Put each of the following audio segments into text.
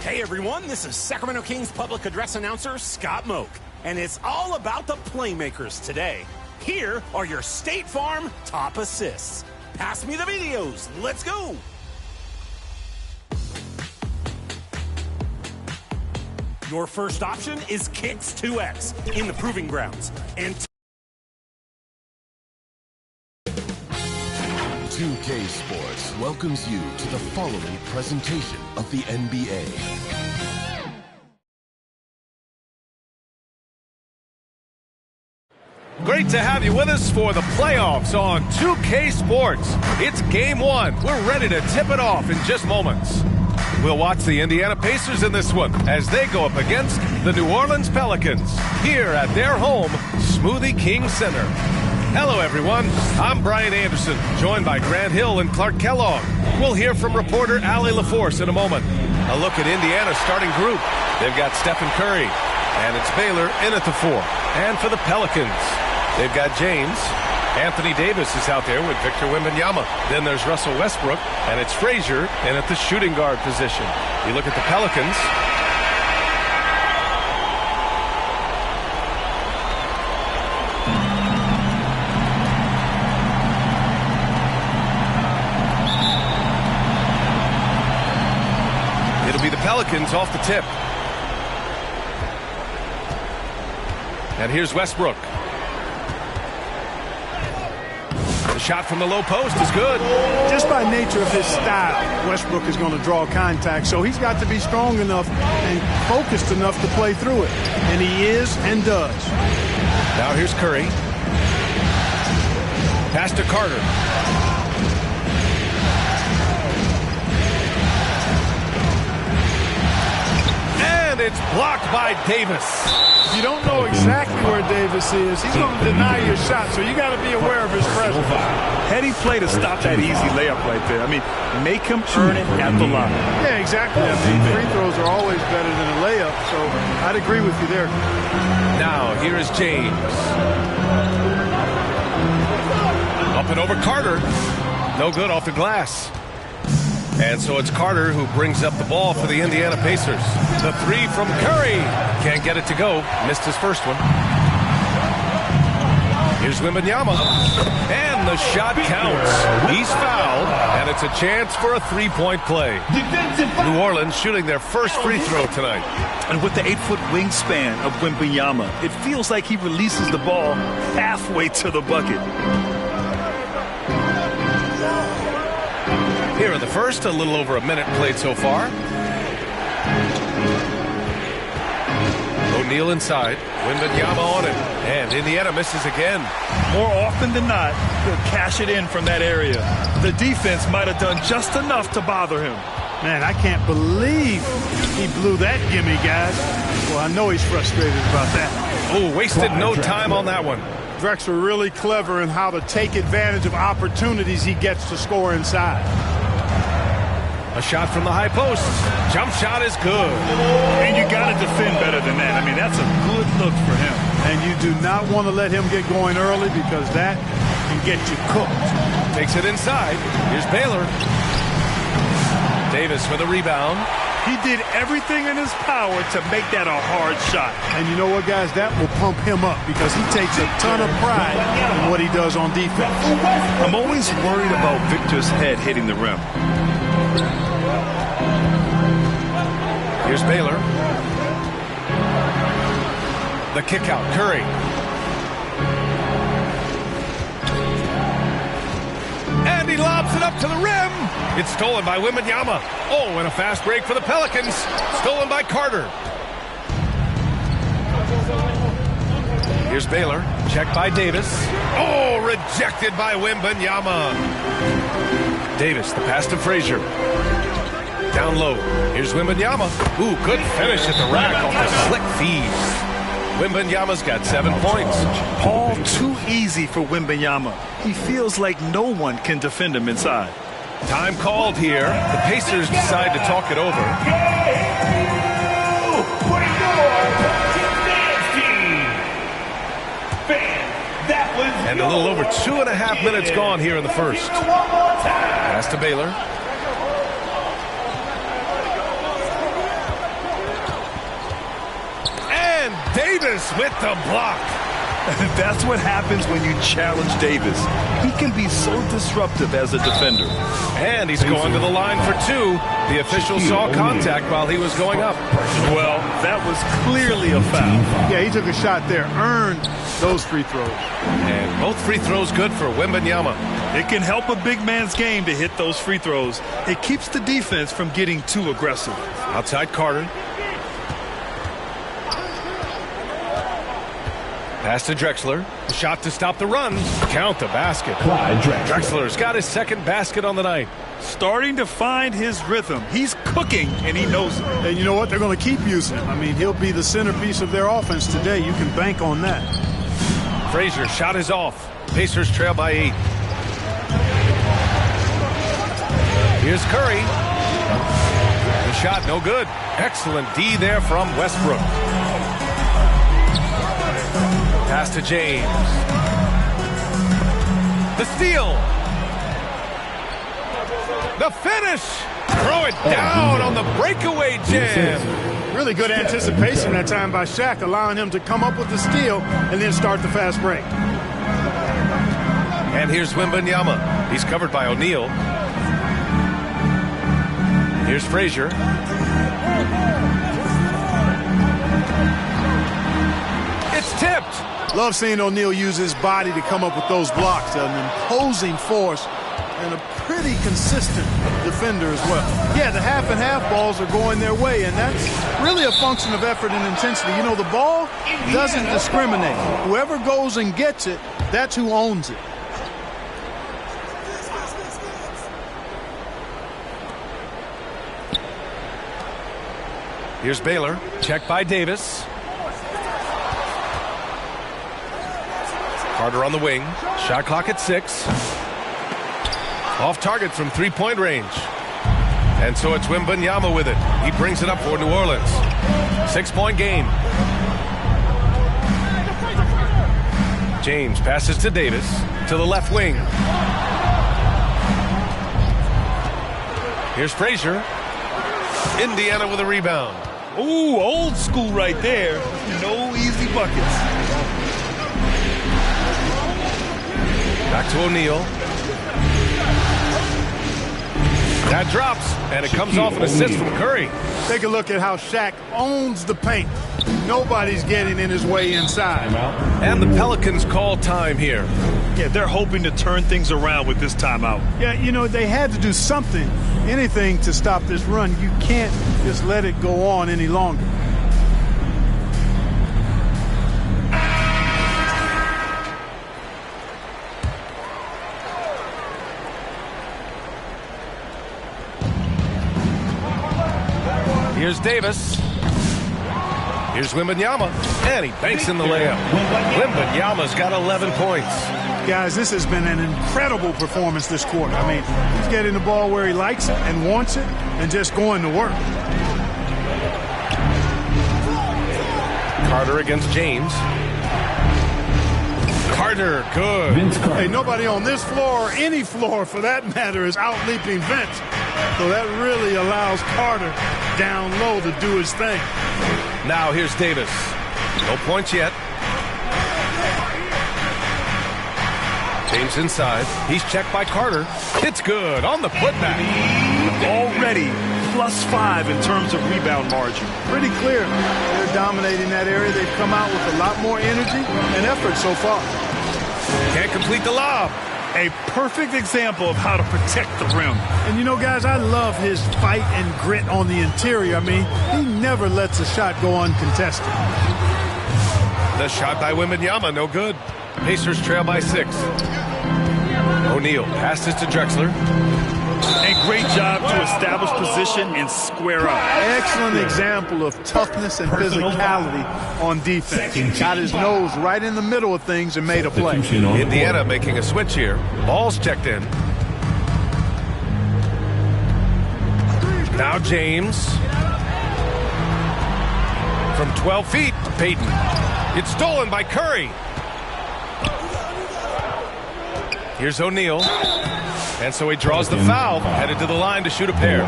Hey everyone, this is Sacramento Kings public address announcer Scott Moak, and it's all about the playmakers today. Here are your State Farm top assists. Pass me the videos, let's go! Your first option is Kicks 2X in the Proving Grounds. And 2K Sports welcomes you to the following presentation of the NBA. Great to have you with us for the playoffs on 2K Sports. It's game one. We're ready to tip it off in just moments. We'll watch the Indiana Pacers in this one as they go up against the New Orleans Pelicans here at their home, Smoothie King Center. Hello, everyone. I'm Brian Anderson, joined by Grant Hill and Clark Kellogg. We'll hear from reporter Allie LaForce in a moment. A look at Indiana's starting group. They've got Stephen Curry, and it's Baylor in at the 4. And for the Pelicans, they've got James. Anthony Davis is out there with Victor Wembanyama. Then there's Russell Westbrook, and it's Frazier in at the shooting guard position. You look at the Pelicans. It'll be the Pelicans off the tip. And here's Westbrook. The shot from the low post is good. Just by nature of his style, Westbrook is going to draw contact, so he's got to be strong enough and focused enough to play through it. And he is and does. Now here's Curry. Pass to Carter. And it's blocked by Davis. If you don't know exactly where Davis is, he's going to deny your shot, so you got to be aware of his presence. Heady play to stop that easy layup right there. I mean, make him earn it at the line. Yeah, exactly. I mean, free throws are always better than a layup, so I'd agree with you there. Now, here is James. Up and over Carter. No good off the glass. And so it's Carter who brings up the ball for the Indiana Pacers. The 3 from Curry. Can't get it to go. Missed his first one. Here's Wembanyama. And the shot counts. He's fouled, and it's a chance for a 3-point play. New Orleans shooting their first free throw tonight. And with the 8-foot wingspan of Wembanyama, it feels like he releases the ball halfway to the bucket. Here in the first, a little over a minute played so far. O'Neal inside. Wembanyama on it. And Indiana misses again. More often than not, he'll cash it in from that area. The defense might have done just enough to bother him. Man, I can't believe he blew that gimme, guys. Well, I know he's frustrated about that. Oh, wasted no time on that one. Drexler really clever in how to take advantage of opportunities he gets to score inside. A shot from the high post. Jump shot is good. And you got to defend better than that. I mean, that's a good look for him. And you do not want to let him get going early because that can get you cooked. Takes it inside. Here's Baylor. Davis for the rebound. He did everything in his power to make that a hard shot. And you know what, guys? That will pump him up because he takes a ton of pride in what he does on defense. I'm always worried about Victor's head hitting the rim. Here's Baylor. The kick out, Curry. And he lobs it up to the rim. It's stolen by Wembanyama. Oh, and a fast break for the Pelicans. Stolen by Carter. Here's Baylor. Checked by Davis. Oh, rejected by Wembanyama. Davis, the pass to Frazier. Down low. Here's Wembanyama. Ooh, good finish at the rack off the slick feed. Wembanyama's got 7 points. All too easy for Wembanyama. He feels like no one can defend him inside. Time called here. The Pacers decide to talk it over. And a little over 2.5 minutes gone here in the first. Pass to Baylor. And Davis with the block. That's what happens when you challenge Davis. He can be so disruptive as a defender. And he's going to the line for 2. The official saw contact while he was going up. Well, that was clearly a foul. Yeah, he took a shot there, earned those free throws. And both free throws good for Wembanyama. It can help a big man's game to hit those free throws. It keeps the defense from getting too aggressive. Outside Carter. Pass to Drexler. Shot to stop the run. Count the basket. Drexler's got his second basket on the night. Starting to find his rhythm. He's cooking, and he knows it. And you know what? They're going to keep using him. I mean, he'll be the centerpiece of their offense today. You can bank on that. Frazier shot is off. Pacers trail by 8. Here's Curry. The shot no good. Excellent D there from Westbrook. Pass to James. The steal. The finish. Throw it down on the breakaway jam. Really good anticipation that time by Shaq, allowing him to come up with the steal and then start the fast break. And here's Wembanyama. He's covered by O'Neal. Here's Frazier. It's tipped. Love seeing O'Neal use his body to come up with those blocks. An imposing force and a pretty consistent defender as well. Yeah, the half and half balls are going their way, and that's really a function of effort and intensity. You know, the ball doesn't discriminate. Whoever goes and gets it, that's who owns it. Here's Baylor. Checked by Davis. Carter on the wing. Shot clock at 6. Off target from 3-point range. And so it's Wembanyama with it. He brings it up for New Orleans. 6-point game. James passes to Davis. To the left wing. Here's Frazier. Indiana with a rebound. Ooh, old school right there. No easy buckets. Back to O'Neal. That drops, and it comes off an assist from Curry. Take a look at how Shaq owns the paint. Nobody's getting in his way inside. And the Pelicans call time here. Yeah, they're hoping to turn things around with this timeout. Yeah, you know, they had to do something, anything to stop this run. You can't just let it go on any longer. Here's Davis. Here's Wembanyama. And he banks in the layup. Wembanyama's got 11 points. Guys, this has been an incredible performance this quarter. I mean, he's getting the ball where he likes it and wants it and just going to work. Carter against James. Carter, good. Hey, nobody on this floor, or any floor for that matter, is out-leaping Vince. So that really allows Carter down low to do his thing. Now here's Davis. No points yet. James inside. He's checked by Carter. It's good on the putback. Already +5 in terms of rebound margin. Pretty clear. They're dominating that area. They've come out with a lot more energy and effort so far. Can't complete the lob. A perfect example of how to protect the rim. And you know, guys, I love his fight and grit on the interior. I mean, he never lets a shot go uncontested. The shot by Wembanyama, no good. Pacers trail by 6. O'Neal passes to Drexler. And great job to establish position and square up. Excellent example of toughness and physicality on defense. Got his nose right in the middle of things and made a play. Indiana making a switch here. Ball's checked in. Now James. From 12 feet, Payton. It's stolen by Curry. Here's O'Neal. And so he draws the foul, headed to the line to shoot a pair.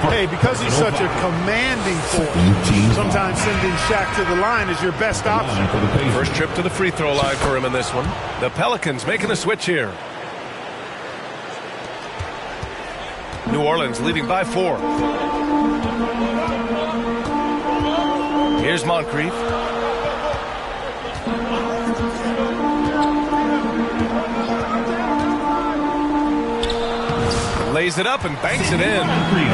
Hey, because he's such a commanding force, sometimes sending Shaq to the line is your best option. First trip to the free throw line for him in this one. The Pelicans making a switch here. New Orleans leading by 4. Here's Moncrief. Lays it up and banks it in.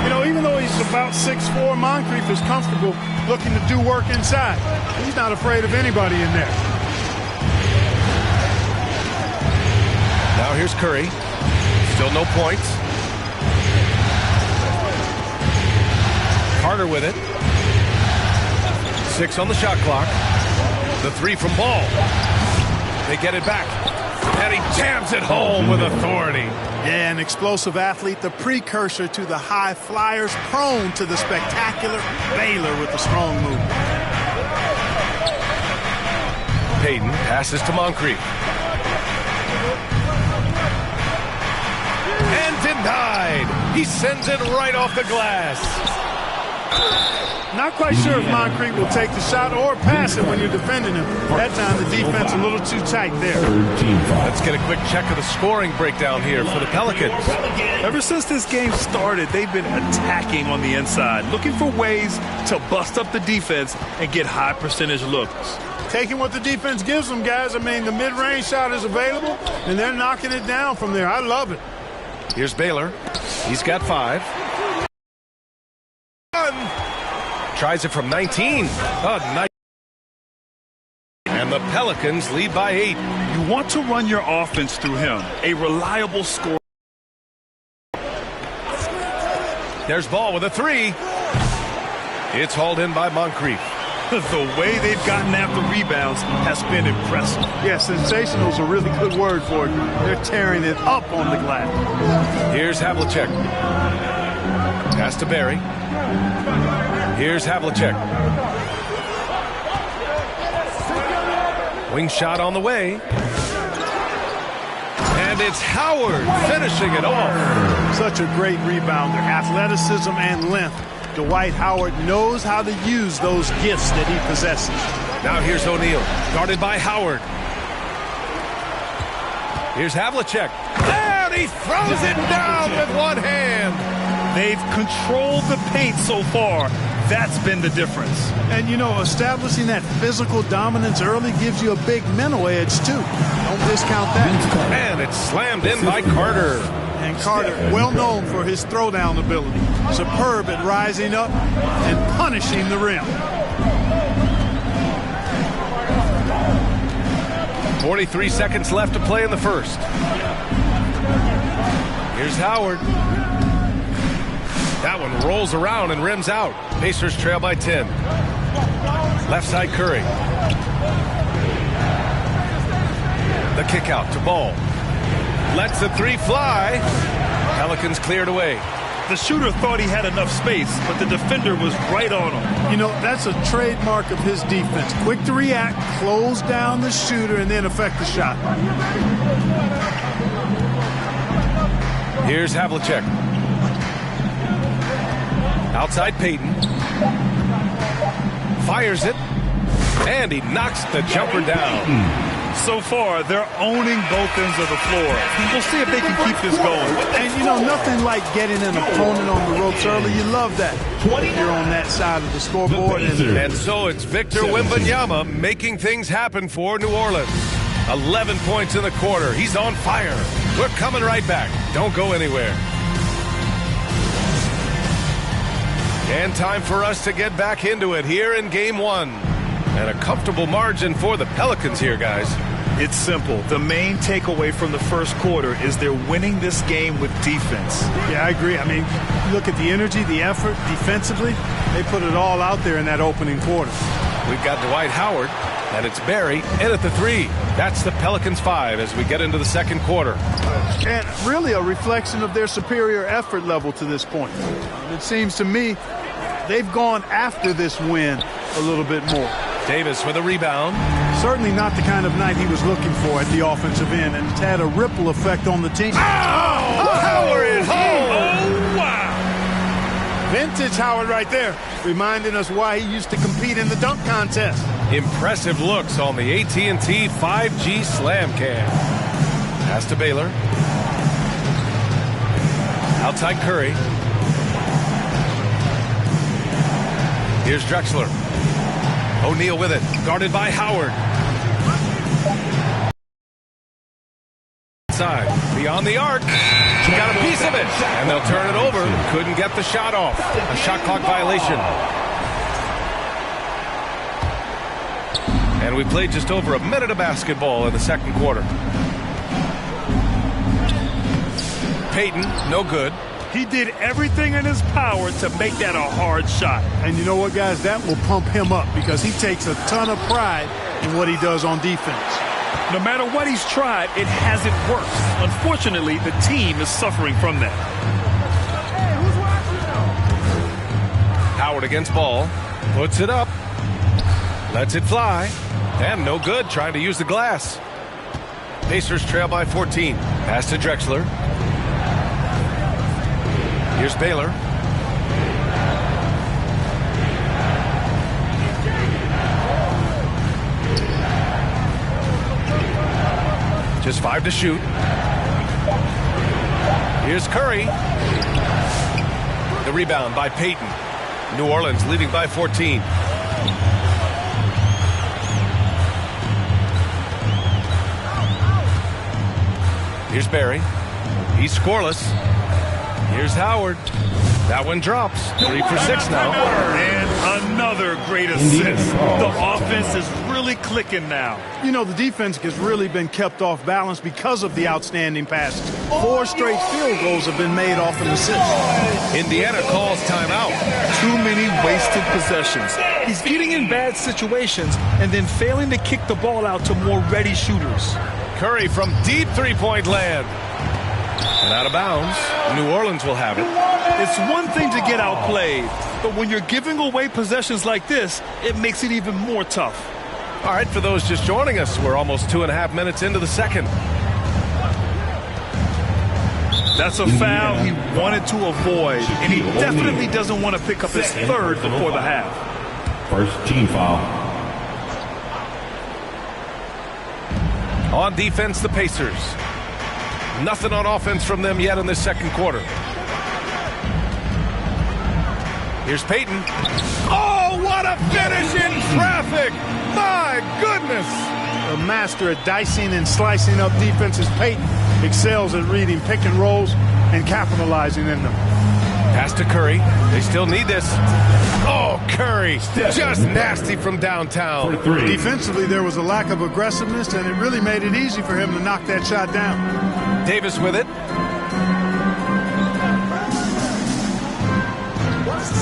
You know, even though he's about 6'4", Moncrief is comfortable looking to do work inside. He's not afraid of anybody in there. Now here's Curry. Still no points. Carter with it. 6 on the shot clock. The 3 from Ball. They get it back. And he jams it home with authority. Yeah, an explosive athlete, the precursor to the high flyers, prone to the spectacular. Baylor with a strong move. Payton passes to Moncrief. And denied. He sends it right off the glass. Not quite sure if Moncrief will take the shot or pass it when you're defending him. That time the defense a little too tight there. Let's get a quick check of the scoring breakdown here for the Pelicans. Ever since this game started, they've been attacking on the inside, looking for ways to bust up the defense and get high percentage looks. Taking what the defense gives them, guys. I mean, the mid-range shot is available, and they're knocking it down from there. I love it. Here's Baylor. He's got 5. Tries it from 19. Nice. And the Pelicans lead by 8. You want to run your offense through him. A reliable scorer. There's Ball with a 3. It's hauled in by Moncrief. The way they've gotten after rebounds has been impressive. Yeah, sensational is a really good word for it. They're tearing it up on the glass. Here's Havlicek. Pass to Barry. Here's Havlicek. Wing shot on the way. And it's Howard finishing it off. Such a great rebounder. Athleticism and length. Dwight Howard knows how to use those gifts that he possesses. Now here's O'Neal, guarded by Howard. Here's Havlicek. And he throws it down with one hand. They've controlled the paint so far. That's been the difference. And, you know, establishing that physical dominance early gives you a big mental edge, too. Don't discount that. And it's slammed in by Carter. And Carter, well known for his throwdown ability. Superb at rising up and punishing the rim. 43 seconds left to play in the first. Here's Howard. That one rolls around and rims out. Pacers trail by 10. Left side Curry. The kick out to Ball. Lets the 3 fly. Pelicans cleared away. The shooter thought he had enough space, but the defender was right on him. You know, that's a trademark of his defense. Quick to react, close down the shooter, and then affect the shot. Here's Havlicek. Outside Payton. Fires it. And he knocks the jumper down. So far, they're owning both ends of the floor. We'll see if they can keep this going. And, you know, nothing like getting an opponent on the ropes early. You love that. You're on that side of the scoreboard. And so it's Victor Wembanyama making things happen for New Orleans. 11 points in the quarter. He's on fire. We're coming right back. Don't go anywhere. And time for us to get back into it here in Game 1. And a comfortable margin for the Pelicans here, guys. It's simple. The main takeaway from the first quarter is they're winning this game with defense. Yeah, I agree. I mean, look at the energy, the effort defensively. They put it all out there in that opening quarter. We've got Dwight Howard, and it's Barry in at the 3. That's the Pelicans 5 as we get into the second quarter. And really a reflection of their superior effort level to this point. It seems to me they've gone after this win a little bit more. Davis with a rebound. Certainly not the kind of night he was looking for at the offensive end, and it's had a ripple effect on the team. Howard home! Oh, wow! Vintage Howard right there, reminding us why he used to compete in the dunk contest. Impressive looks on the AT&T 5G Slam Cam. Pass to Baylor. Outside Curry. Here's Drexler. O'Neal with it, guarded by Howard. Side, beyond the arc. Got a piece of it, and they'll turn it over. Couldn't get the shot off. A shot clock violation. And we played just over a minute of basketball in the second quarter. Payton, no good. He did everything in his power to make that a hard shot. And you know what, guys? That will pump him up because he takes a ton of pride in what he does on defense. No matter what he's tried, it hasn't worked. Unfortunately, the team is suffering from that. Howard against ball. Puts it up. Lets it fly. And no good, trying to use the glass. Pacers trail by 14. Pass to Drexler. Here's Baylor. Just 5 to shoot. Here's Curry. The rebound by Payton. New Orleans leading by 14. Here's Barry. He's scoreless. Here's Howard. That one drops. 3 for 6 now. And another great assist. The offense is really clicking now. You know, the defense has really been kept off balance because of the outstanding passes. 4 straight field goals have been made off an assist. Indiana calls timeout. Too many wasted possessions. He's getting in bad situations and then failing to kick the ball out to more ready shooters. Curry from deep three-point land. And out of bounds. New Orleans will have it. It's one thing to get outplayed, but when you're giving away possessions like this, it makes it even more tough. All right, for those just joining us, we're almost 2.5 minutes into the second. That's a foul he wanted to avoid, and he definitely doesn't want to pick up his third before the half. First team foul. On defense, the Pacers. Nothing on offense from them yet in this second quarter. Here's Payton. Oh, what a finish in traffic! My goodness! The master at dicing and slicing up defenses, Payton excels at reading pick and rolls and capitalizing in them. Pass to Curry. They still need this. Oh, Curry. Just nasty from downtown. Defensively, there was a lack of aggressiveness, and it really made it easy for him to knock that shot down. Davis with it.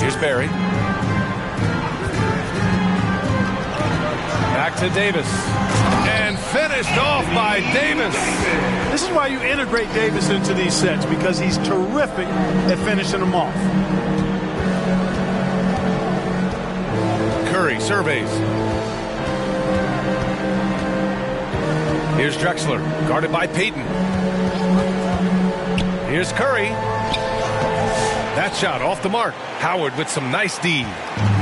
Here's Barry. Back to Davis. And finished off by Davis. This is why you integrate Davis into these sets, because he's terrific at finishing them off. Curry surveys. Here's Drexler, guarded by Payton. Here's Curry. That shot off the mark. Howard with some nice D.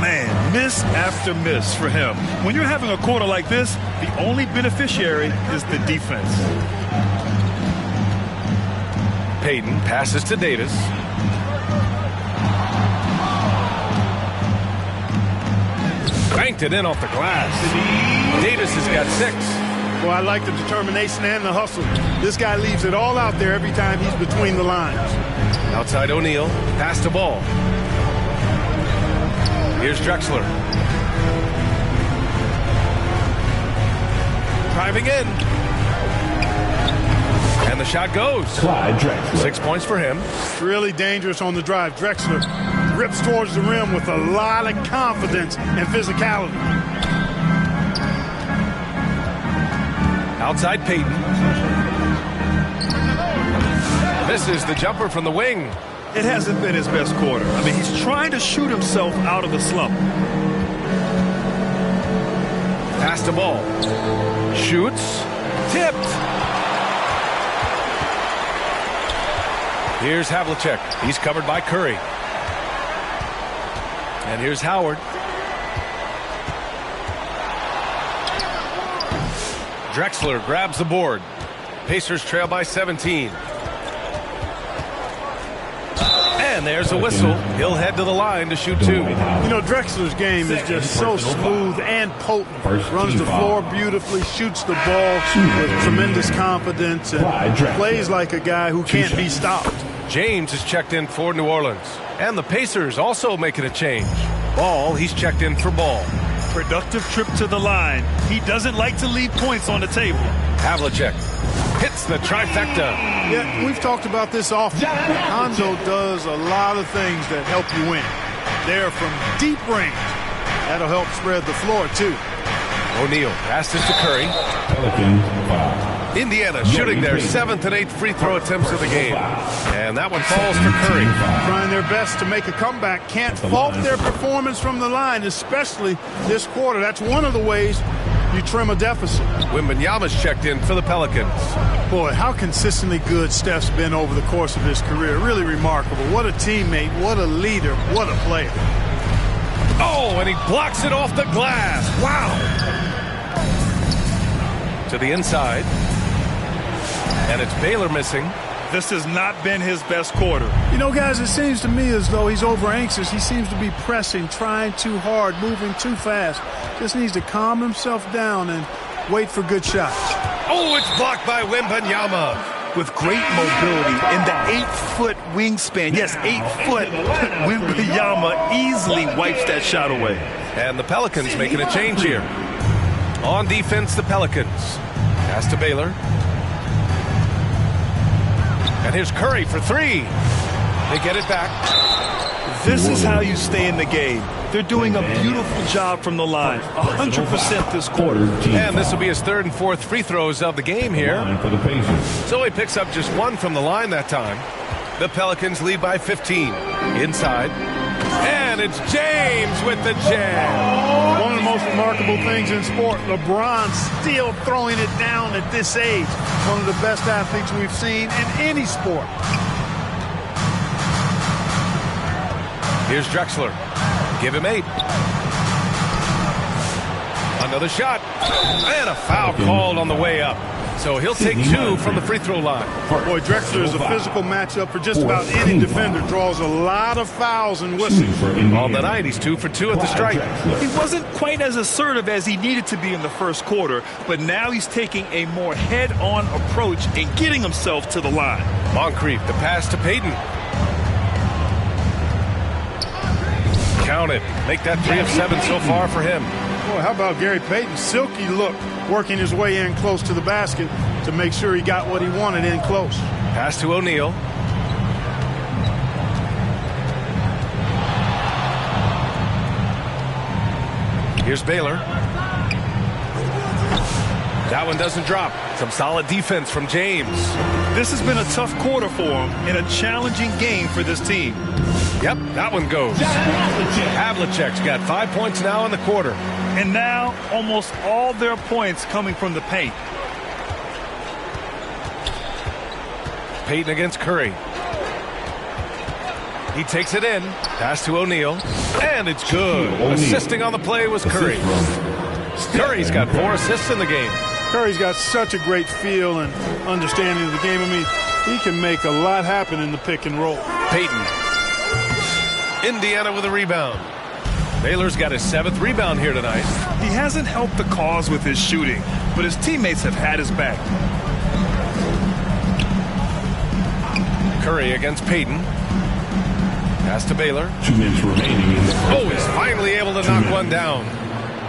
Man, miss after miss for him. When you're having a quarter like this, the only beneficiary is the defense. Payton passes to Davis. Banked it in off the glass. Davis has got 6. Well, I like the determination and the hustle. This guy leaves it all out there every time he's between the lines. Outside O'Neal. Pass to Ball. Here's Drexler. driving in. And the shot goes. 6 points for him. Really dangerous on the drive. Drexler rips towards the rim with a lot of confidence and physicality. Outside Payton. Misses the jumper from the wing. It hasn't been his best quarter. I mean, he's trying to shoot himself out of the slump. Pass the ball. Shoots. Tipped. Here's Havlicek. He's covered by Curry. And here's Howard. Drexler grabs the board. Pacers trail by 17. And there's a whistle. He'll head to the line to shoot 2. You know, Drexler's game is just so smooth and potent. Runs the floor beautifully, shoots the ball with tremendous confidence, and plays like a guy who can't be stopped. James is checked in for New Orleans. And the Pacers also making a change. Ball, he's checked in for Ball. Productive trip to the line. He doesn't like to leave points on the table. Havlicek hits the trifecta. Yeah, we've talked about this often. Lonzo does a lot of things that help you win. They're from deep range. That'll help spread the floor, too. O'Neal passes to Curry. Indiana shooting their 7th and 8th free throw attempts of the game. And that one falls for Curry. Trying their best to make a comeback. Can't fault their performance from the line, especially this quarter. That's one of the ways you trim a deficit. Wembanyama's checked in for the Pelicans. Boy, how consistently good Steph's been over the course of his career. Really remarkable. What a teammate, what a leader, what a player. Oh, and he blocks it off the glass. Wow. To the inside. And it's Baylor missing. This has not been his best quarter. You know, guys, it seems to me as though he's over anxious. He seems to be pressing, trying too hard, moving too fast. Just needs to calm himself down and wait for good shots. Oh, it's blocked by Wembanyama. With great mobility and the 8-foot wingspan. Yes, 8 foot. Wembanyama easily wipes that shot away. And the Pelicans making a change here. On defense, the Pelicans. Pass to Baylor. And here's Curry for 3. They get it back. This is how you stay in the game. They're doing a beautiful job from the line. 100% this quarter. And this will be his 3rd and 4th free throws of the game here. So he picks up just 1 from the line that time. The Pelicans lead by 15. Inside. And it's James with the jam. One of the most remarkable things in sport, LeBron still throwing it down at this age. One of the best athletes we've seen in any sport. Here's Drexler. Give him 8. Another shot. And a foul called on the way up. So he'll take 2 from the free throw line. Boy, Drexler is a physical matchup for just about any defender. Draws a lot of fouls and whistles. On the night, he's 2 for 2 at the stripe. He wasn't quite as assertive as he needed to be in the first quarter, but now he's taking a more head-on approach and getting himself to the line. Moncrief, the pass to Payton. Count it. Make that 3 of 7 so far for him. Boy, how about Gary Payton's silky look, working his way in close to the basket to make sure he got what he wanted in close. Pass to O'Neal. Here's Baylor. That one doesn't drop. Some solid defense from James. This has been a tough quarter for him and a challenging game for this team. Yep, that one goes. Havlicek's got 5 points now in the quarter. And now almost all their points coming from the paint. Payton against Curry. He takes it in. Pass to O'Neal. And it's good. Assisting on the play was Curry. Curry's got 4 assists in the game. Curry's got such a great feel and understanding of the game. I mean, he can make a lot happen in the pick and roll. Payton. Indiana with a rebound. Baylor's got his 7th rebound here tonight. He hasn't helped the cause with his shooting, but his teammates have had his back. Curry against Payton. Pass to Baylor. 2 minutes remaining. Oh, he's finally able to knock one down.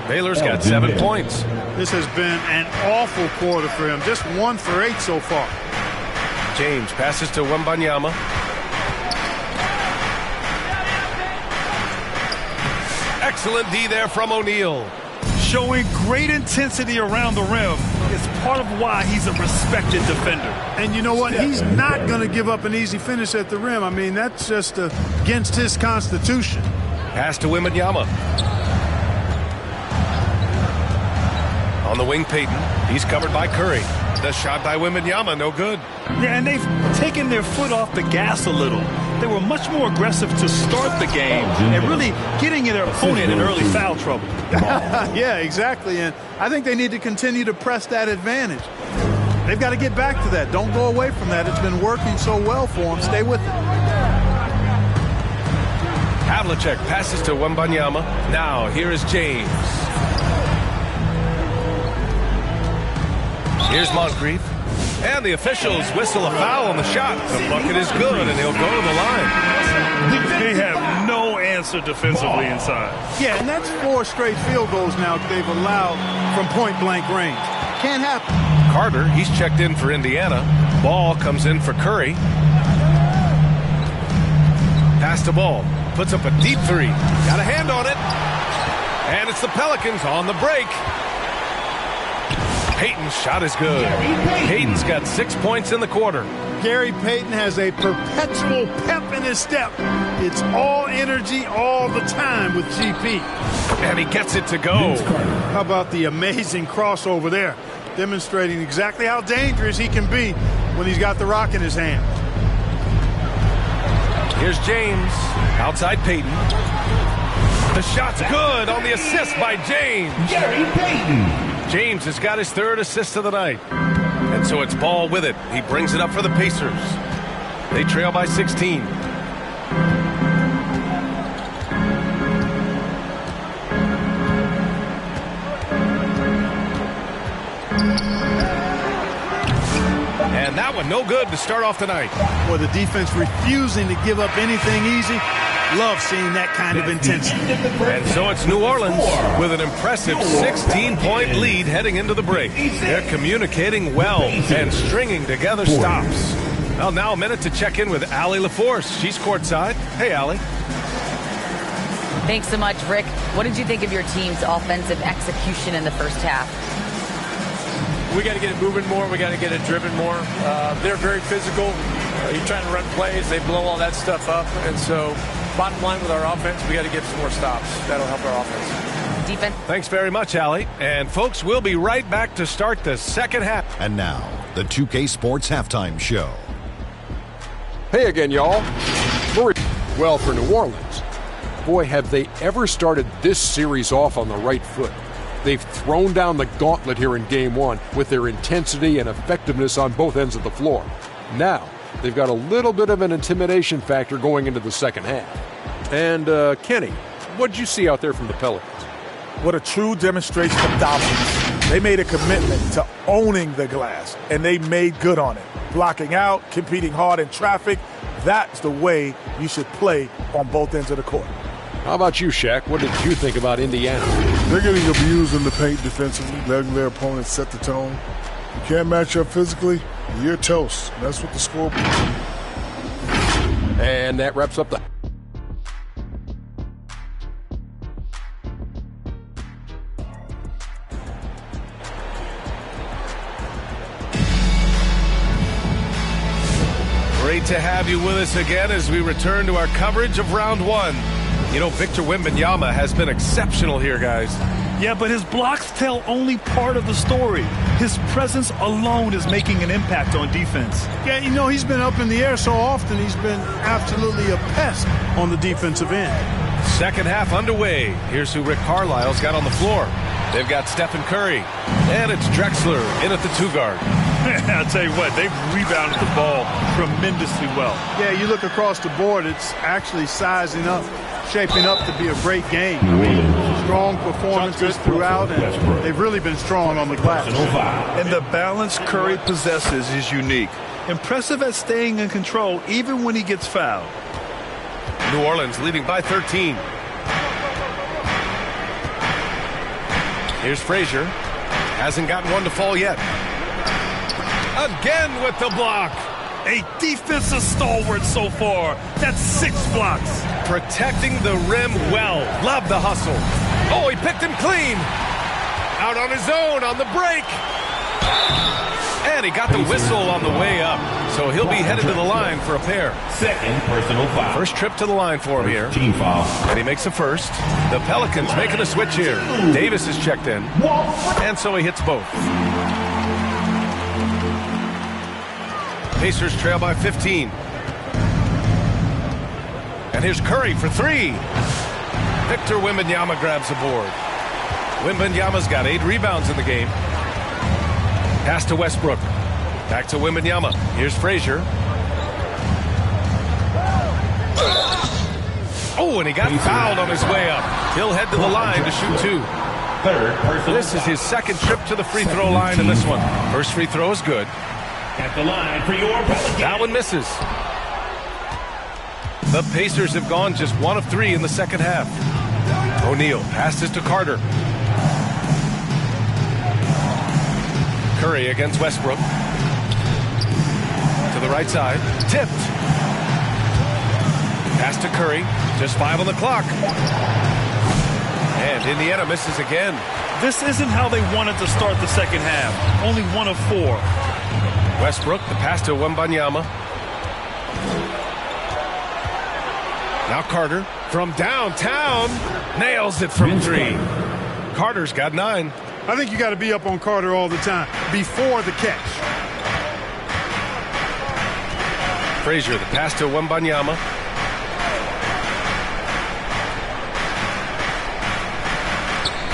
Baylor's got 7 points. This has been an awful quarter for him. Just 1 for 8 so far. James passes to Wembanyama. Excellent D there from O'Neal. Showing great intensity around the rim is part of why he's a respected defender. And you know what? He's not going to give up an easy finish at the rim. I mean, that's just against his constitution. Pass to Wembanyama. On the wing, Payton. He's covered by Curry. The shot by Wembanyama, no good. Yeah, and they've taken their foot off the gas a little. They were much more aggressive to start the game and really getting their opponent in early foul trouble. Yeah, exactly. And I think they need to continue to press that advantage. They've got to get back to that. Don't go away from that. It's been working so well for them. Stay with it. Havlicek passes to Wembanyama. Now, here is James. Here's Moncrief. And the officials whistle a foul on the shot. The bucket is good, and he'll go to the line. They have no answer defensively inside. Yeah, and that's 4 straight field goals now they've allowed from point-blank range. Can't happen. Carter, he's checked in for Indiana. Ball comes in for Curry. Pass to Ball. Puts up a deep 3. Got a hand on it. And it's the Pelicans on the break. Payton's shot is good. Payton's got 6 points in the quarter. Gary Payton has a perpetual pep in his step. It's all energy all the time with GP. And he gets it to go. How about the amazing crossover there? Demonstrating exactly how dangerous he can be when he's got the rock in his hand. Here's James. Outside Payton. The shot's good on the assist by James. Gary Payton. James has got his 3rd assist of the night. And so it's Ball with it. He brings it up for the Pacers. They trail by 16. And that one no good to start off the night. Boy, the defense refusing to give up anything easy. Love seeing that kind of intensity. And so it's New Orleans with an impressive 16-point lead heading into the break. They're communicating well and stringing together stops. Well, now a minute to check in with Allie LaForce. She's courtside. Hey, Allie. Thanks so much, Rick. What did you think of your team's offensive execution in the first half? We got to get it moving more. We got to get it driven more. They're very physical. You're trying to run plays. They blow all that stuff up. And so bottom line with our offense, we got to get some more stops. That'll help our offense. Defense. Thanks very much, Allie. And, folks, we'll be right back to start the second half. And now, the 2K Sports Halftime Show. Hey again, y'all. Well, for New Orleans, boy, have they ever started this series off on the right foot. They've thrown down the gauntlet here in Game 1 with their intensity and effectiveness on both ends of the floor. Now, they've got a little bit of an intimidation factor going into the second half. And, Kenny, what did you see out there from the Pelicans? What a true demonstration of dominance. They made a commitment to owning the glass, and they made good on it. Blocking out, competing hard in traffic, that's the way you should play on both ends of the court. How about you, Shaq? What did you think about Indiana? They're getting abused in the paint defensively, letting their opponents set the tone. You can't match up physically, you're toast. That's what the score. And that wraps up the... Great to have you with us again as we return to our coverage of round 1. You know, Victor Wembanyama has been exceptional here, guys. Yeah, but his blocks tell only part of the story. His presence alone is making an impact on defense. Yeah, you know, he's been up in the air so often, he's been absolutely a pest on the defensive end. Second half underway. Here's who Rick Carlisle's got on the floor. They've got Stephen Curry, and it's Drexler in at the 2 guard. I'll tell you what, they've rebounded the ball tremendously well. Yeah, you look across the board, it's actually sizing up, shaping up to be a great game. I mean, strong performances throughout, and they've really been strong on the glass. And the balance Curry possesses is unique. Impressive at staying in control even when he gets fouled. New Orleans leading by 13. Here's Frazier. Hasn't gotten one to fall yet. Again with the block. A defensive stalwart so far. That's 6 blocks. Protecting the rim well. Love the hustle. Oh, he picked him clean. Out on his own on the break. And he got the whistle on the way up. So he'll be headed to the line for a pair. Second personal foul. First trip to the line for him here. Team foul. And he makes a first. The Pelicans making a switch here. Davis is checked in. And so he hits both. Pacers trail by 15. And here's Curry for 3. Victor Wembanyama grabs the board. Wembanyama's got 8 rebounds in the game. Pass to Westbrook. Back to Wembanyama. Here's Frazier. Oh, and he got fouled on his way up. He'll head to the line to shoot 2. This is his second trip to the free throw line in this one. First free throw is good. At the line for your Pelicans. That one misses. The Pacers have gone just 1 of 3 in the second half. O'Neal passes to Carter. Curry against Westbrook. To the right side. Tipped. Pass to Curry. Just 5 on the clock. And Indiana misses again. This isn't how they wanted to start the second half. Only 1 of 4. Westbrook, the pass to Wembanyama. Now Carter from downtown. Nails it from 3. Carter's got 9. I think you got to be up on Carter all the time, before the catch. Frazier, the pass to Wembanyama.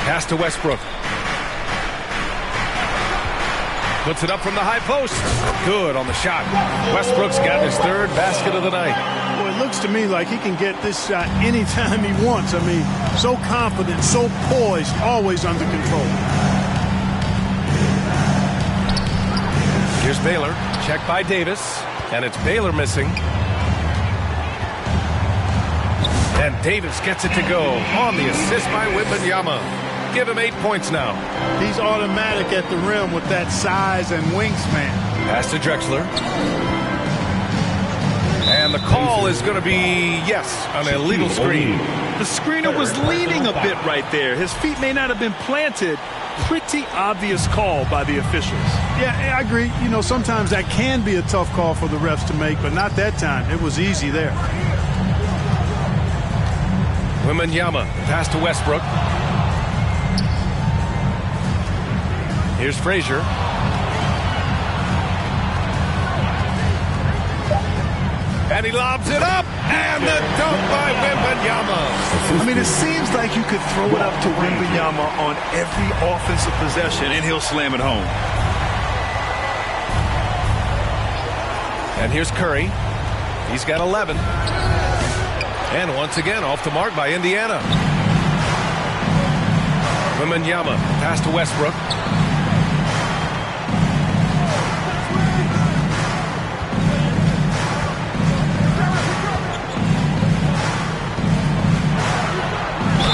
Pass to Westbrook. Puts it up from the high post. Good on the shot. Westbrook's got his 3rd basket of the night. Well, it looks to me like he can get this shot anytime he wants. I mean, so confident, so poised, always under control. Here's Baylor. Checked by Davis. And it's Baylor missing. And Davis gets it to go on the assist by Wembanyama. Give him 8 points now. He's automatic at the rim with that size and wingspan. Pass to Drexler. And the call is going to be, yes, an illegal screen. The screener was leaning a bit right there. His feet may not have been planted. Pretty obvious call by the officials. Yeah, I agree. You know, sometimes that can be a tough call for the refs to make, but not that time. It was easy there. Wembanyama, pass to Westbrook. Here's Frazier. And he lobs it up. And the dunk by Wembanyama. I mean, it seems like you could throw it up to Wembanyama on every offensive possession, and he'll slam it home. And here's Curry. He's got 11. And once again, off the mark by Indiana. Wembanyama, pass to Westbrook.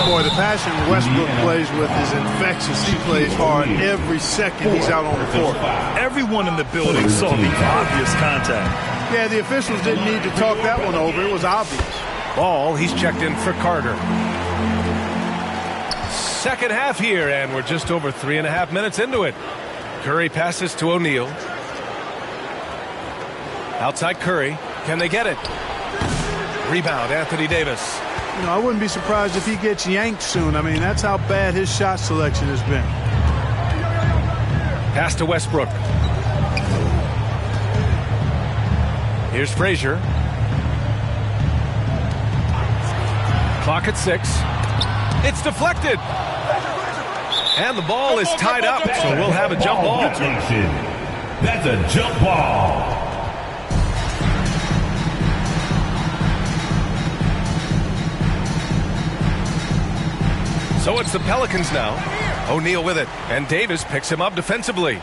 Boy, the passion Westbrook plays with is infectious. He plays hard every second he's out on the court. Everyone in the building saw the obvious contact. Yeah, the officials didn't need to talk that one over. It was obvious. Ball, he's checked in for Carter. Second half here, and we're just over 3.5 minutes into it. Curry passes to O'Neal. Outside Curry. Can they get it? Rebound, Anthony Davis. You know, I wouldn't be surprised if he gets yanked soon. I mean, that's how bad his shot selection has been. Pass to Westbrook. Here's Frazier. Clock at 6. It's deflected. And the ball is tied up, so we'll have a jump ball. That's a jump ball. So it's the Pelicans now. O'Neal with it, and Davis picks him up defensively.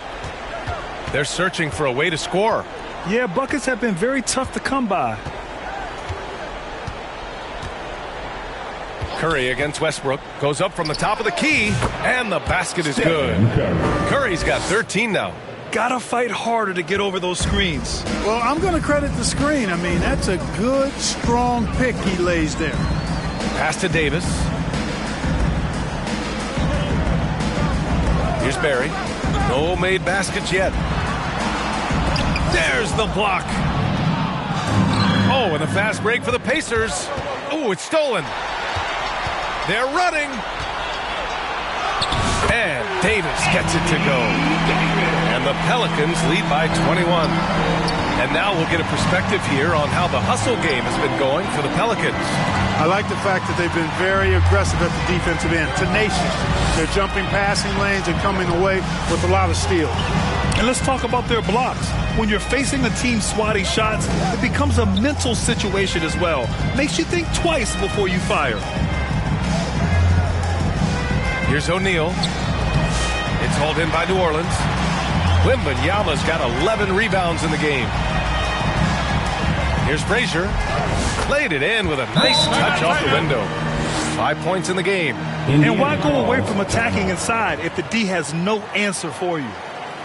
They're searching for a way to score. Yeah, buckets have been very tough to come by. Curry against Westbrook. Goes up from the top of the key, and the basket is good. Curry's got 13 now. Gotta fight harder to get over those screens. Well, I'm going to credit the screen. I mean, that's a good, strong pick he lays there. Pass to Davis. Here's Barry. No made baskets yet. There's the block. Oh, and a fast break for the Pacers. Oh, it's stolen. They're running. And Davis gets it to go. And the Pelicans lead by 21. And now we'll get a perspective here on how the hustle game has been going for the Pelicans. I like the fact that they've been very aggressive at the defensive end, tenacious. They're jumping passing lanes and coming away with a lot of steals. And let's talk about their blocks. When you're facing a team swatting shots, it becomes a mental situation as well. Makes you think twice before you fire. Here's O'Neal. It's hauled in by New Orleans. Wembanyama's got 11 rebounds in the game. Here's Frazier. Laid it in with a nice touch off the window. 5 points in the game. And why go away from attacking inside if the D has no answer for you?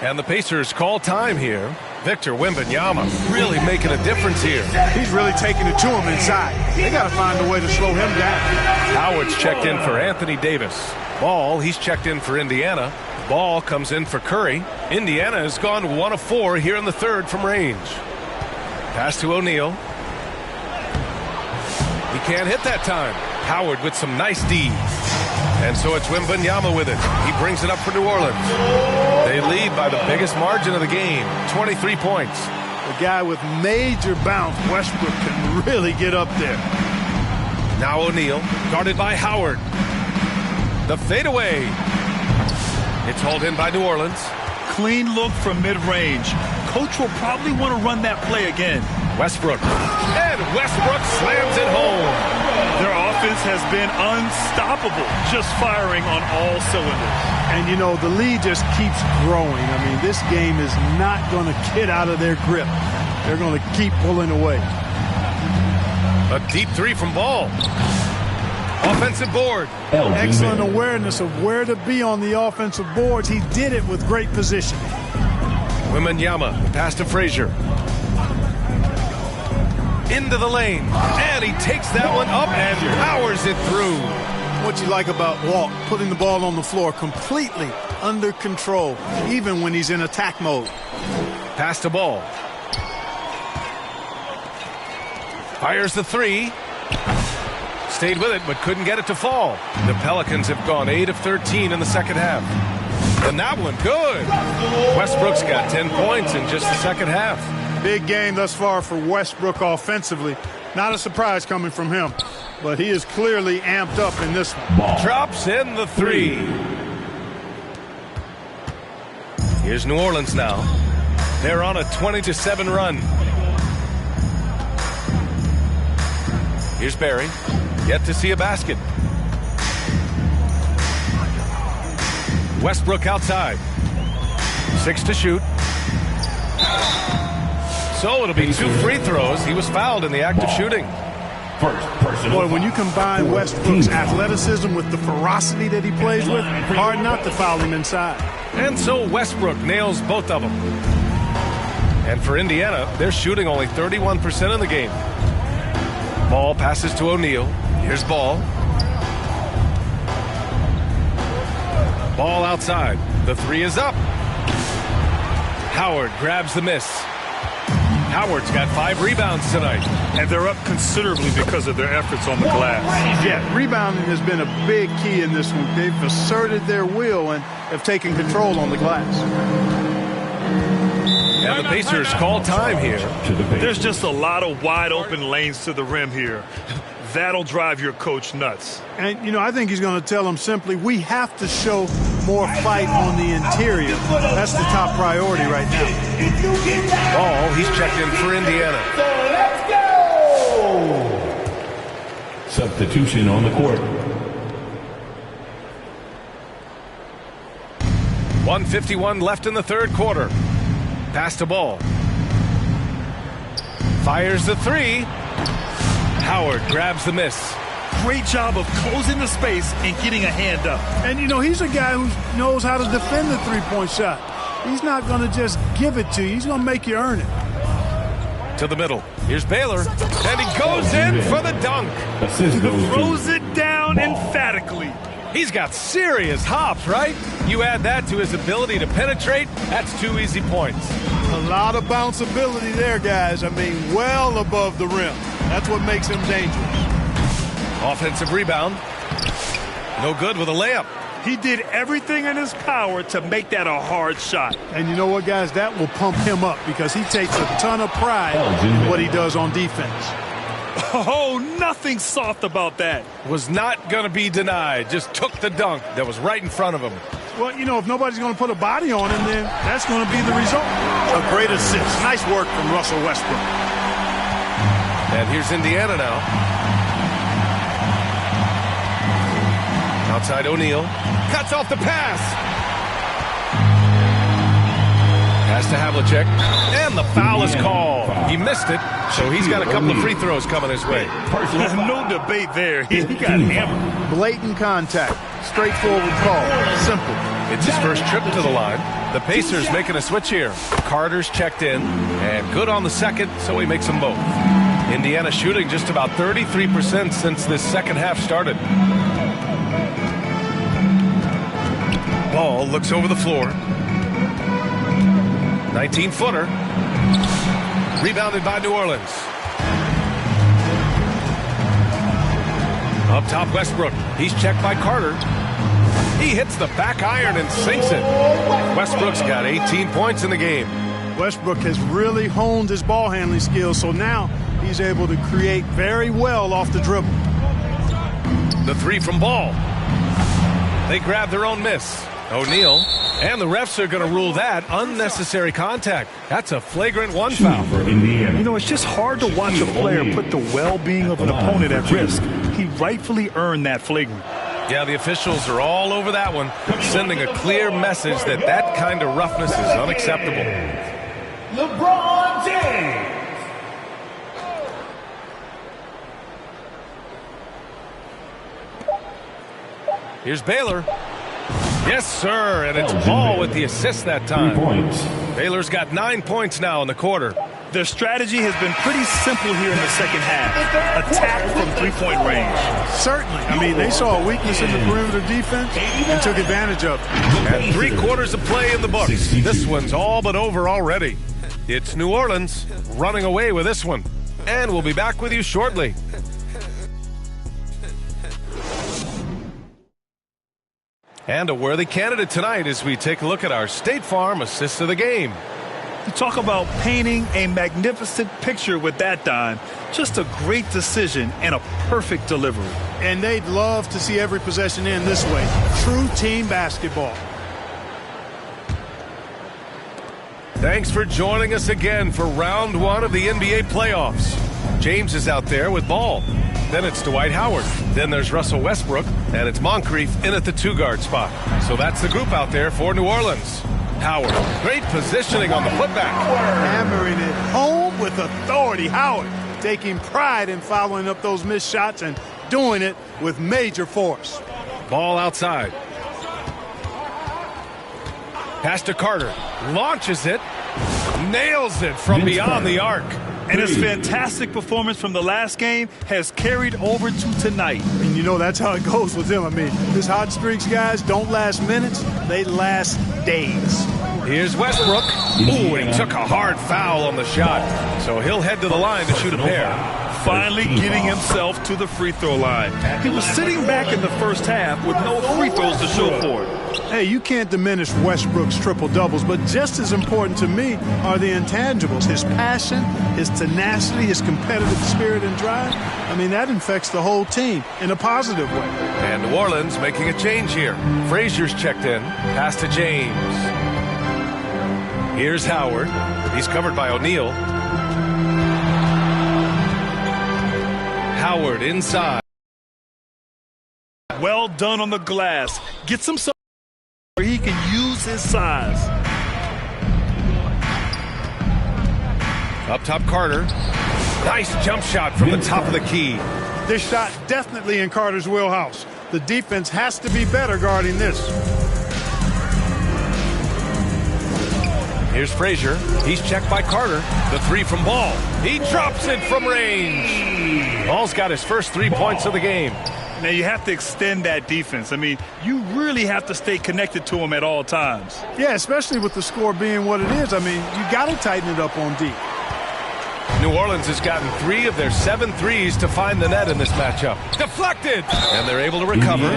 And the Pacers call time here. Victor Wembanyama really making a difference here. He's really taking it to him inside. They got to find a way to slow him down. Howard's checked in for Anthony Davis. Ball, he's checked in for Indiana. Ball comes in for Curry. Indiana has gone 1 of 4 here in the third from range. Pass to O'Neal. He can't hit that time. Howard with some nice D. And so it's Wembanyama with it. He brings it up for New Orleans. They lead by the biggest margin of the game, 23 points. The guy with major bounce, Westbrook, can really get up there. Now O'Neal, guarded by Howard. The fadeaway. It's hauled in by New Orleans. Clean look from mid-range. Coach will probably want to run that play again. Westbrook. And Westbrook slams it home. Their offense has been unstoppable, just firing on all cylinders. And, you know, the lead just keeps growing. I mean, this game is not going to get out of their grip. They're going to keep pulling away. A deep three from Ball. Offensive board. Excellent awareness of where to be on the offensive boards. He did it with great positioning. Wembanyama, pass to Frazier. Into the lane. And he takes that one up and powers it through. What you like about Walt, putting the ball on the floor completely under control, even when he's in attack mode. Pass to Ball. Fires the three. Stayed with it, but couldn't get it to fall. The Pelicans have gone 8 of 13 in the second half. And that one, good. Westbrook's got 10 points in just the second half. Big game thus far for Westbrook offensively. Not a surprise coming from him, but he is clearly amped up in this one. Drops in the three. Here's New Orleans now. They're on a 20-7 run. Here's Barry. Yet to see a basket. Westbrook outside. 6 to shoot. So it'll be 2 free throws. He was fouled in the act of shooting. Boy, when you combine Westbrook's athleticism with the ferocity that he plays with, hard not to foul him inside. And so Westbrook nails both of them. And for Indiana, they're shooting only 31% in the game. Ball passes to O'Neal. Here's Ball. Ball outside. The three is up. Howard grabs the miss. Howard's got 5 rebounds tonight. And they're up considerably because of their efforts on the glass. Yeah, rebounding has been a big key in this one. They've asserted their will and have taken control on the glass. And the Pacers call time here. There's just a lot of wide open lanes to the rim here. That'll drive your coach nuts. And, you know, I think he's going to tell them simply, we have to show more fight on the interior. That's the top priority right now. Ball, he's checked in for Indiana. So let's go! Substitution on the court. 1:51 left in the third quarter. Pass to Ball. Fires the three. Howard grabs the miss. great job of closing the space and getting a hand up. And, you know, he's a guy who knows how to defend the three-point shot. He's not going to just give it to you. He's going to make you earn it. To the middle. Here's Baylor. And he goes in for the dunk. Throws it down emphatically. He's got serious hops, right? You add that to his ability to penetrate, that's 2 easy points. A lot of bounceability there, guys. I mean, well above the rim. That's what makes him dangerous. Offensive rebound. No good with a layup. He did everything in his power to make that a hard shot. And you know what, guys? That will pump him up because he takes a ton of pride in what he does on defense. Oh, nothing soft about that. Was not going to be denied. Just took the dunk that was right in front of him. Well, you know, if nobody's going to put a body on him, then that's going to be the result. A great assist. Nice work from Russell Westbrook. And here's Indiana now. Outside O'Neal. Cuts off the pass. Pass to Havlicek. And the foul is called. He missed it, so he's got a couple of free throws coming his way. No debate there. He got hammered. Blatant contact. Straightforward call. Simple. It's his first trip to the line. The Pacers making a switch here. Carter's checked in, and good on the second, so he makes them both. Indiana shooting just about 33% since this second half started. Ball looks over the floor. 19-footer. Rebounded by New Orleans. Up top, Westbrook. He's checked by Carter. He hits the back iron and sinks it. Westbrook's got 18 points in the game. Westbrook has really honed his ball handling skills, so now he's able to create very well off the dribble. The three from Ball. They grab their own miss. O'Neal. And the refs are going to rule that unnecessary contact. That's a flagrant one foul. You know, it's just hard to watch a player put the well-being of an opponent at risk. He rightfully earned that flagrant. Yeah, the officials are all over that one, sending a clear message that that kind of roughness is unacceptable. LeBron James. Here's Baylor. Yes, sir, and it's Ball with the assist that time. 3 points. Baylor's got 9 points now in the quarter. Their strategy has been pretty simple here in the second half. Attack from three-point range. Certainly. I mean, they saw a weakness in the perimeter defense and took advantage of it. And 3 quarters of play in the books. This one's all but over already. It's New Orleans running away with this one. And we'll be back with you shortly. And a worthy candidate tonight as we take a look at our State Farm assist of the game. You talk about painting a magnificent picture with that dime. Just a great decision and a perfect delivery. And they'd love to see every possession end this way. True team basketball. Thanks for joining us again for round 1 of the NBA playoffs. James is out there with Ball. Then it's Dwight Howard. Then there's Russell Westbrook. And it's Moncrief in at the 2-guard spot. So that's the group out there for New Orleans. Howard, great positioning on the putback. Hammering it home with authority. Howard taking pride in following up those missed shots and doing it with major force. Ball outside. Pass to Carter. Launches it. Nails it from beyond the arc. And his fantastic performance from the last game has carried over to tonight. And you know that's how it goes with him. I mean, his hot streaks, guys, don't last minutes. They last days. Here's Westbrook. Ooh, he took a hard foul on the shot. So he'll head to the line to shoot a pair. Finally getting himself to the free throw line. He was sitting back in the first half with no free throws to show for it. Hey, you can't diminish Westbrook's triple-doubles, but just as important to me are the intangibles. His passion, his tenacity, his competitive spirit and drive. I mean, that infects the whole team in a positive way. And New Orleans making a change here. Frazier's checked in. Pass to James. Here's Howard. He's covered by O'Neal. Howard inside. Well done on the glass. Gets himself where he can use his size. Up top, Carter. Nice jump shot from the top of the key. This shot definitely in Carter's wheelhouse. The defense has to be better guarding this. Here's Frazier. He's checked by Carter. The three from Ball. He drops it from range. Ball's got his first 3 points of the game. Now, you have to extend that defense. I mean, you really have to stay connected to them at all times. Yeah, especially with the score being what it is. I mean, you got to tighten it up on D. New Orleans has gotten 3 of their 7 threes to find the net in this matchup. Deflected! And they're able to recover.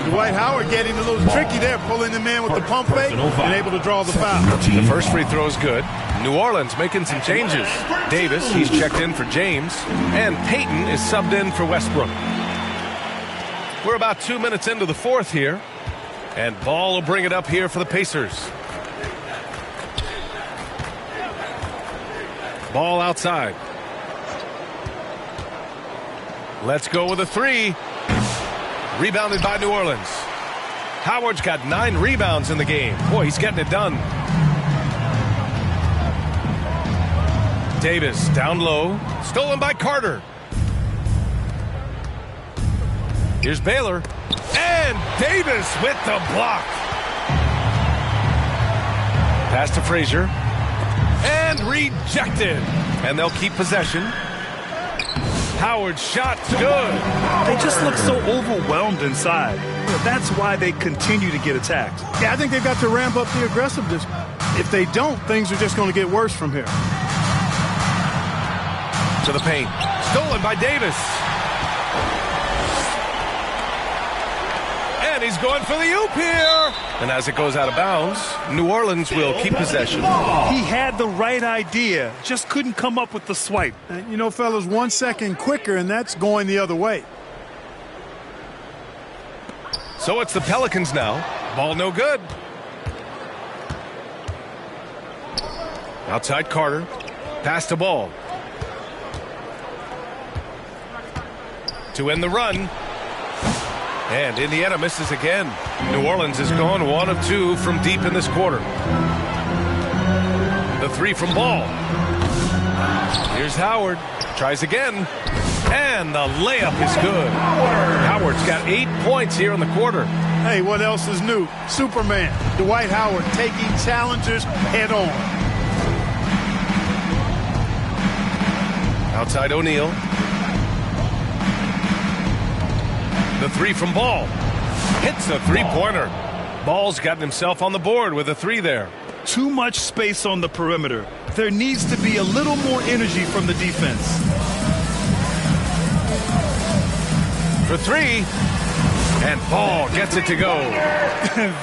Dwight Howard getting a little tricky there, pulling them in with the pump fake and able to draw the foul. The first free throw is good. New Orleans making some changes. Davis, he's checked in for James. And Payton is subbed in for Westbrook. We're about 2 minutes into the fourth here. And Ball will bring it up here for the Pacers. Ball outside. Let's go with a 3. Rebounded by New Orleans. Howard's got 9 rebounds in the game. Boy, he's getting it done. Davis down low. Stolen by Carter. Here's Baylor. And Davis with the block. Pass to Frazier. And rejected. And they'll keep possession. Howard's shot's good. They just look so overwhelmed inside. That's why they continue to get attacked. Yeah, I think they've got to ramp up the aggressiveness. If they don't, things are just going to get worse from here. To the paint. Stolen by Davis. And he's going for the oop here. And as it goes out of bounds, New Orleans will keep possession. He had the right idea, just couldn't come up with the swipe. You know, fellas, 1 second quicker, and that's going the other way. So it's the Pelicans now. Ball no good. Outside Carter. Pass to Ball. To end the run. And Indiana misses again. New Orleans has gone 1 of 2 from deep in this quarter. The 3 from Ball. Here's Howard. Tries again. And the layup is good. Howard's got 8 points here in the quarter. Hey, what else is new? Superman. Dwight Howard taking challengers head on. Outside O'Neal. The 3 from Ball. Hits a three-pointer. Ball's gotten himself on the board with a 3 there. Too much space on the perimeter. There needs to be a little more energy from the defense. For 3. And Ball gets it to go.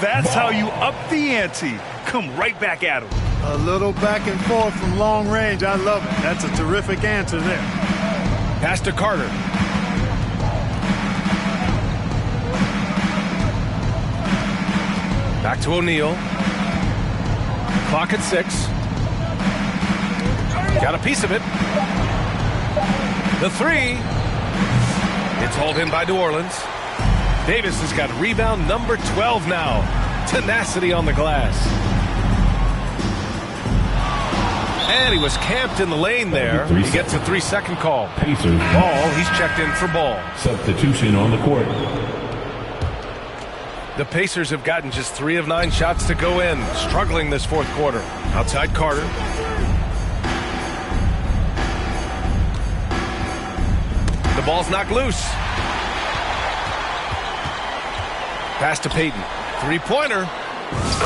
That's how you up the ante. Come right back at him. A little back and forth from long range. I love it. That's a terrific answer there. Pass to Carter. Back to O'Neal. Clock at 6. Got a piece of it. The 3. It's hauled in by New Orleans. Davis has got rebound number 12 now. Tenacity on the glass. And he was camped in the lane there. He gets a 3-second call. Pacers. Ball, he's checked in for Ball. Substitution on the court. The Pacers have gotten just 3 of 9 shots to go in, struggling this fourth quarter. Outside Carter. The ball's knocked loose. Pass to Payton. 3-pointer.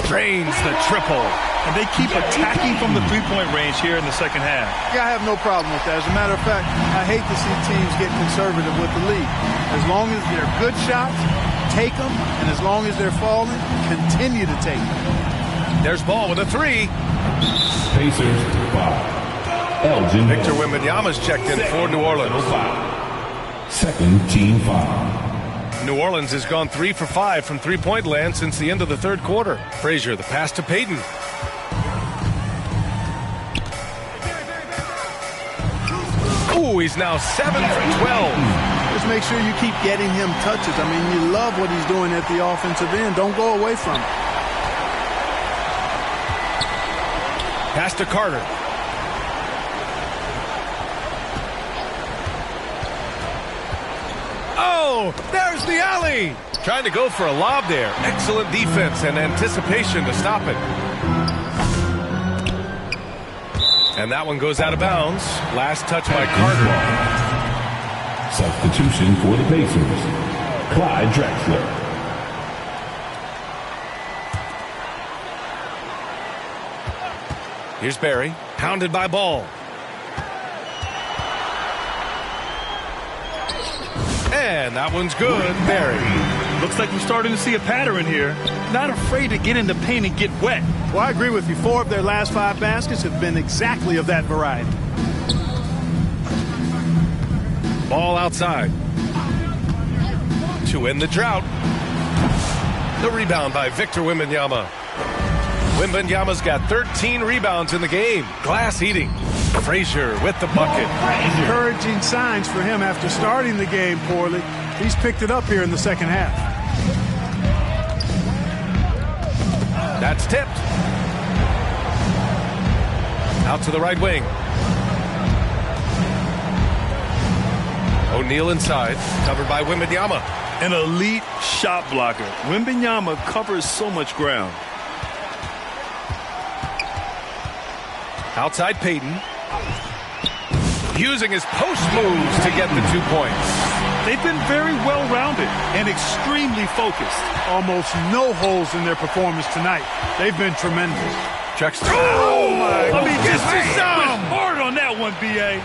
Drains the triple. And they keep attacking from the three-point range here in the second half. Yeah, I have no problem with that. As a matter of fact, I hate to see teams get conservative with the lead. As long as they're good shots, take them, and as long as they're falling, continue to take them. There's Ball with a 3. Pacers 5. Elgin. Victor Wembanyama's checked in for New Orleans. Second team foul. New Orleans has gone 3 for 5 from three-point land since the end of the third quarter. Frazier, the pass to Payton. Ooh, he's now 7 for 12. Just make sure you keep getting him touches. I mean, you love what he's doing at the offensive end. Don't go away from it. Pass to Carter. Oh, there's the alley. Trying to go for a lob there. Excellent defense and anticipation to stop it. And that one goes out of bounds. Last touch by Cardwell. Substitution for the Pacers. Clyde Drexler. Here's Barry, pounded by Ball. And that one's good, Barry. Looks like we're starting to see a pattern here. Not afraid to get in the paint and get wet. Well, I agree with you. 4 of their last 5 baskets have been exactly of that variety. Ball outside. To end the drought. The rebound by Victor Wembanyama. Wembanyama's got 13 rebounds in the game. Glass eating. Frazier with the bucket. Encouraging signs for him after starting the game poorly. He's picked it up here in the second half. That's tipped. Out to the right wing. O'Neal inside. Covered by Wembanyama. An elite shot blocker. Wembanyama covers so much ground. Outside Payton. Using his post moves to get the 2 points. They've been very well-rounded and extremely focused. Almost no holes in their performance tonight. They've been tremendous. Checks. Oh my! I mean, this is hard on that one, B.A.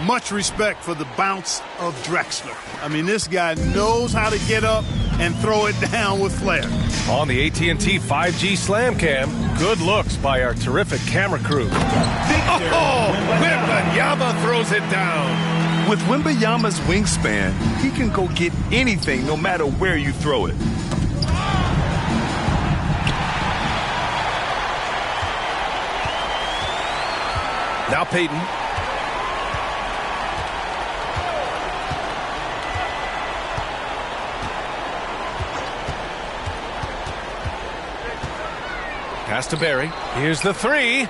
Much respect for the bounce of Drexler. I mean, this guy knows how to get up and throw it down with flair. On the AT&T 5G Slam Cam, good looks by our terrific camera crew. Wembanyama throws it down. With Wembanyama's wingspan, he can go get anything no matter where you throw it. Now Payton. Pass to Barry. Here's the 3.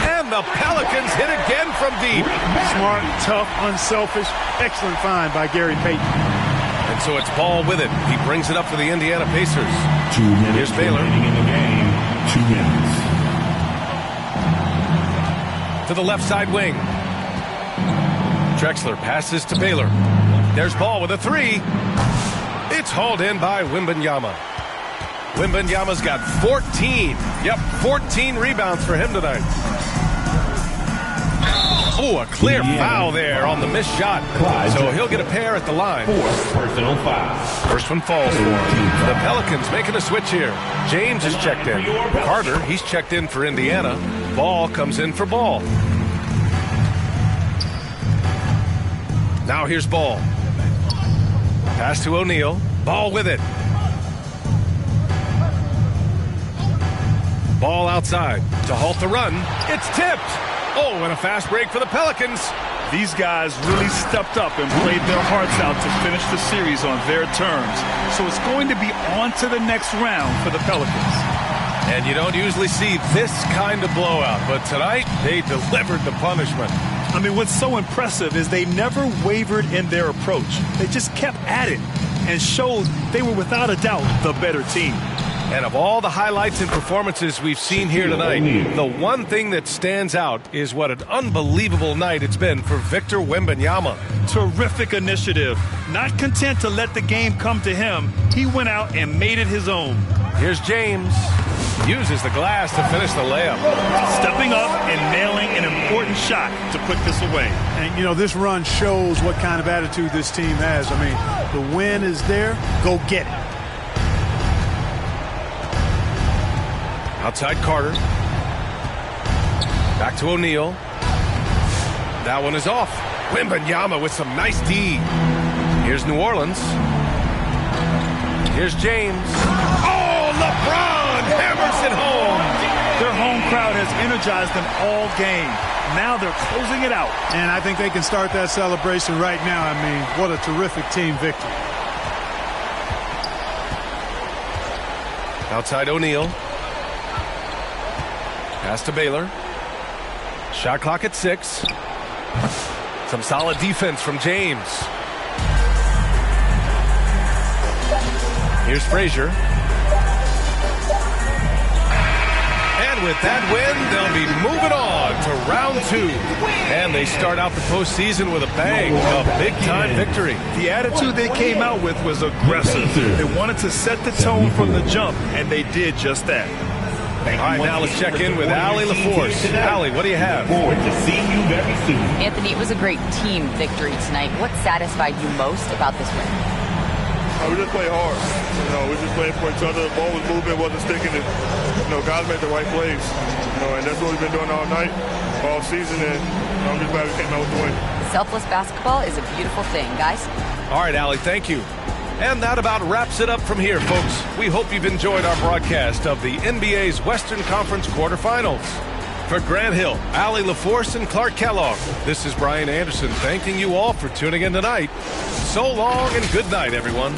And the Pelicans hit again from deep. Smart, tough, unselfish. Excellent find by Gary Payton. And so it's Ball with it. He brings it up for the Indiana Pacers. 2 minutes Here's Baylor. remaining in the game. 2 minutes. To the left side wing. Drexler passes to Baylor. There's Ball with a 3. It's hauled in by Wembanyama. Wembanyama's got 14. Yep, 14 rebounds for him tonight. Oh, a clear foul there on the missed shot. So he'll get a pair at the line. 4th personal foul. First one falls for him. The Pelicans making a switch here. James is checked in. Carter, he's checked in for Indiana. Ball comes in for Ball. Now here's Ball. Pass to O'Neal. Ball with it. Ball outside to halt the run. It's tipped. Oh, and a fast break for the Pelicans. These guys really stepped up and played their hearts out to finish the series on their terms. So it's going to be on to the next round for the Pelicans. And you don't usually see this kind of blowout, but tonight they delivered the punishment. I mean, what's so impressive is they never wavered in their approach. They just kept at it and showed they were without a doubt the better team. And of all the highlights and performances we've seen here tonight, the one thing that stands out is what an unbelievable night it's been for Victor Wembanyama. Terrific initiative. Not content to let the game come to him, he went out and made it his own. Here's James. Uses the glass to finish the layup. Stepping up and nailing an important shot to put this away. And, you know, this run shows what kind of attitude this team has. I mean, the win is there. Go get it. Outside Carter. Back to O'Neal. That one is off. Wembanyama with some nice D. Here's New Orleans. Here's James. Oh, LeBron hammers it home. Their home crowd has energized them all game. Now they're closing it out. And I think they can start that celebration right now. I mean, what a terrific team victory. Outside O'Neal. Pass to Baylor. Shot clock at 6. Some solid defense from James. Here's Frazier. And with that win, they'll be moving on to round 2. And they start out the postseason with a bang, a big-time victory. The attitude they came out with was aggressive. They wanted to set the tone from the jump, and they did just that. All right, now let's check in with Allie LaForce. Allie, what do you have? Forward to seeing you very soon. Anthony, it was a great team victory tonight. What satisfied you most about this win? We just played hard. We just played for each other. The ball was moving, wasn't sticking. And, guys made the right plays. And that's what we've been doing all night, all season. And I'm just glad we came out with the win. Selfless basketball is a beautiful thing, guys. All right, Allie, thank you. And that about wraps it up from here, folks. We hope you've enjoyed our broadcast of the NBA's Western Conference quarterfinals. For Grant Hill, Allie LaForce, and Clark Kellogg, this is Brian Anderson thanking you all for tuning in tonight. So long and good night, everyone.